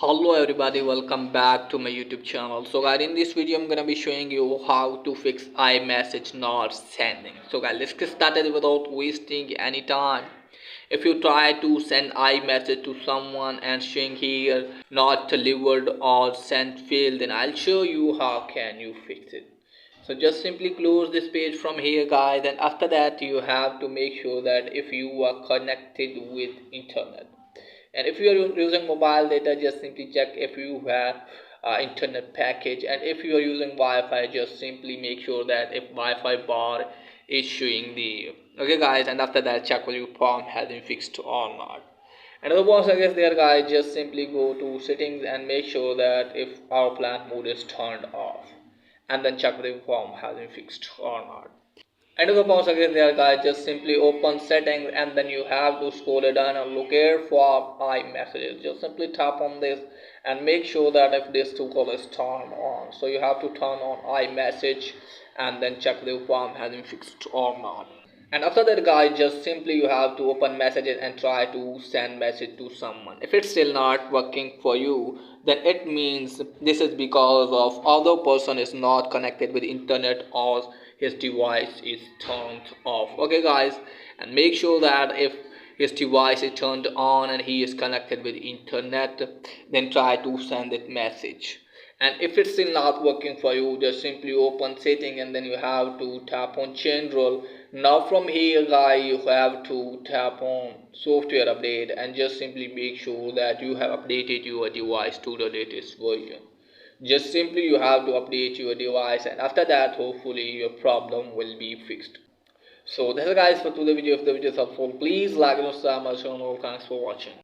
Hello everybody, welcome back to my YouTube channel. So guys, in this video I'm gonna be showing you how to fix iMessage not sending. So guys, let's get started without wasting any time. If you try to send iMessage to someone and showing here not delivered or sent failed, then I'll show you how can you fix it. So just simply close this page from here guys, and after that you have to make sure that if you are connected with internet, and if you are using mobile data, just simply check if you have internet package, and if you are using Wi-Fi, just simply make sure that if Wi-Fi bar is showing the okay guys, and after that check whether your form has been fixed or not. And once again there guys, just simply go to settings and make sure that if power plant mode is turned off, and then check whether your form has been fixed or not. And the once again there guys, just simply open settings and then you have to scroll it down and look here for iMessages. Just simply tap on this and make sure that if this toggle is turned on, so you have to turn on iMessage and then check the form has been fixed or not. And after that guys, just simply you have to open messages and try to send message to someone. If it's still not working for you, then it means this is because of other person is not connected with internet or his device is turned off. Okay guys, and make sure that if his device is turned on and he is connected with internet, then try to send it message. And if it's still not working for you, just simply open setting and then you have to tap on change role. Now from here guys, you have to tap on software update and just simply make sure that you have updated your device to the latest version. Just simply you have to update your device, and after that hopefully your problem will be fixed. So that's it guys for today's video. If the video is helpful, please like and subscribe my channel. Thanks for watching.